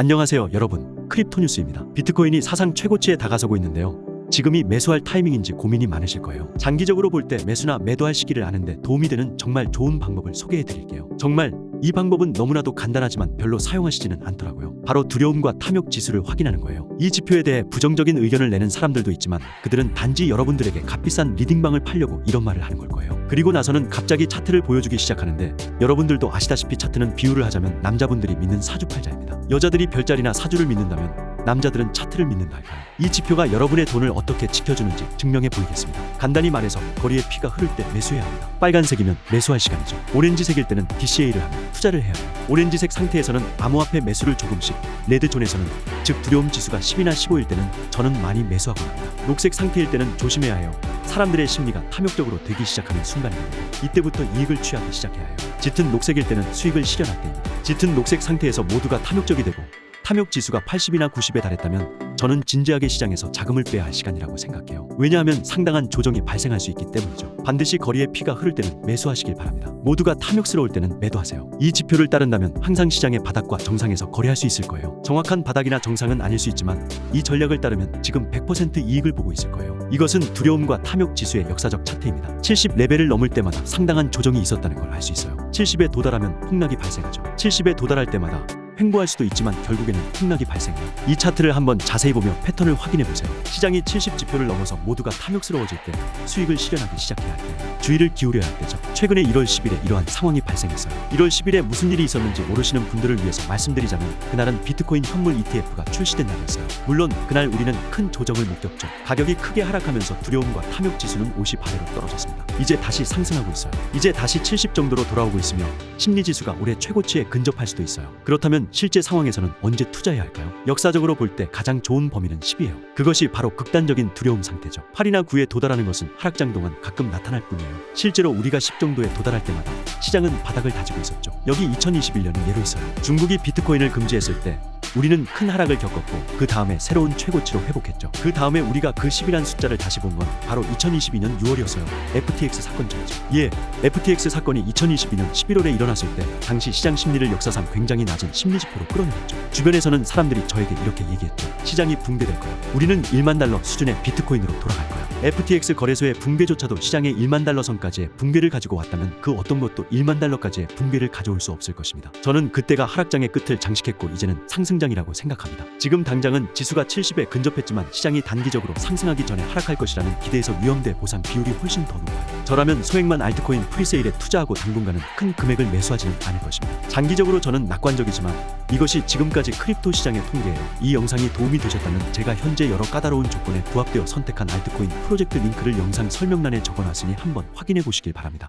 안녕하세요 여러분, 크립토뉴스입니다. 비트코인이 사상 최고치에 다가서고 있는데요. 지금이 매수할 타이밍인지 고민이 많으실 거예요. 장기적으로 볼 때 매수나 매도할 시기를 아는데 도움이 되는 정말 좋은 방법을 소개해 드릴게요. 정말 이 방법은 너무나도 간단하지만 별로 사용하시지는 않더라고요. 바로 두려움과 탐욕 지수를 확인하는 거예요. 이 지표에 대해 부정적인 의견을 내는 사람들도 있지만 그들은 단지 여러분들에게 값비싼 리딩방을 팔려고 이런 말을 하는 걸 거예요. 그리고 나서는 갑자기 차트를 보여주기 시작하는데, 여러분들도 아시다시피 차트는 비유를 하자면 남자분들이 믿는 사주팔자입니다. 여자들이 별자리나 사주를 믿는다면 남자들은 차트를 믿는다 할까요? 이 지표가 여러분의 돈을 어떻게 지켜주는지 증명해 보이겠습니다. 간단히 말해서 거리에 피가 흐를 때 매수해야 합니다. 빨간색이면 매수할 시간이죠. 오렌지색일 때는 DCA를 하면 투자를 해야 해요. 오렌지색 상태에서는 암호화폐 매수를 조금씩, 레드존에서는, 즉 두려움 지수가 10이나 15일 때는 저는 많이 매수하곤 합니다. 녹색 상태일 때는 조심해야 해요. 사람들의 심리가 탐욕적으로 되기 시작하는 순간입니다. 이때부터 이익을 취하기 시작해야 해요. 짙은 녹색일 때는 수익을 실현할 때입니다. 짙은 녹색 상태에서 모두가 탐욕적이 되고 탐욕 지수가 80이나 90에 달했다면 저는 진지하게 시장에서 자금을 빼야 할 시간이라고 생각해요. 왜냐하면 상당한 조정이 발생할 수 있기 때문이죠. 반드시 거리에 피가 흐를 때는 매수하시길 바랍니다. 모두가 탐욕스러울 때는 매도하세요. 이 지표를 따른다면 항상 시장의 바닥과 정상에서 거래할 수 있을 거예요. 정확한 바닥이나 정상은 아닐 수 있지만 이 전략을 따르면 지금 100% 이익을 보고 있을 거예요. 이것은 두려움과 탐욕 지수의 역사적 차트입니다. 70레벨을 넘을 때마다 상당한 조정이 있었다는 걸 알 수 있어요. 70에 도달하면 폭락이 발생하죠. 70에 도달할 때마다 횡보할 수도 있지만 결국에는 폭락이 발생해요. 이 차트를 한번 자세히 보며 패턴을 확인해 보세요. 시장이 70 지표를 넘어서 모두가 탐욕스러워질 때 수익을 실현하기 시작해야 할 때예요. 주의를 기울여야 할 때죠. 최근에 1월 10일에 이러한 상황이 발생했어요. 1월 10일에 무슨 일이 있었는지 모르시는 분들을 위해서 말씀드리자면, 그날은 비트코인 현물 ETF가 출시된 날이었어요. 물론 그날 우리는 큰 조정을 목격했죠. 가격이 크게 하락하면서 두려움과 탐욕 지수는 50 아래로 떨어졌습니다. 이제 다시 상승하고 있어요. 이제 다시 70 정도로 돌아오고 있으며 심리 지수가 올해 최고치에 근접할 수도 있어요. 그렇다면 실제 상황에서는 언제 투자해야 할까요? 역사적으로 볼 때 가장 좋은 범위는 10이에요. 그것이 바로 극단적인 두려움 상태죠. 8이나 9에 도달하는 것은 하락장 동안 가끔 나타날 뿐이에요. 실제로 우리가 10 정도에 도달할 때마다 시장은 바닥을 다지고 있었죠. 여기 2021년이 예로 있어요. 중국이 비트코인을 금지했을 때 우리는 큰 하락을 겪었고 그 다음에 새로운 최고치로 회복했죠. 그 다음에 우리가 그 10이란 숫자를 다시 본 건 바로 2022년 6월이었어요. FTX 사건전이죠. FTX 사건이 2022년 11월에 일어났을 때 당시 시장 심리를 역사상 굉장히 낮은 심리 지표로 끌어내렸죠. 주변에서는 사람들이 저에게 이렇게 얘기했죠. 시장이 붕괴될 거야. 우리는 1만 달러 수준의 비트코인으로 돌아갈 거야. FTX 거래소의 붕괴조차도 시장의 1만 달러 선까지의 붕괴를 가지고 왔다면 그 어떤 것도 1만 달러까지의 붕괴를 가져올 수 없을 것입니다. 저는 그때가 하락장의 끝을 장식했고 이제는 상승장이라고 생각합니다. 지금 당장은 지수가 70에 근접했지만 시장이 단기적으로 상승하기 전에 하락할 것이라는 기대에서 위험대 보상 비율이 훨씬 더 높아요. 저라면 소액만 알트코인 프리세일에 투자하고 당분간은 큰 금액을 매수하지는 않을 것입니다. 장기적으로 저는 낙관적이지만 이것이 지금까지 크립토 시장의 통계예요. 이 영상이 도움이 되셨다면 제가 현재 여러 까다로운 조건에 부합되어 선택한 알트코인 프로젝트 링크를 영상 설명란에 적어놨으니 한번 확인해 보시길 바랍니다.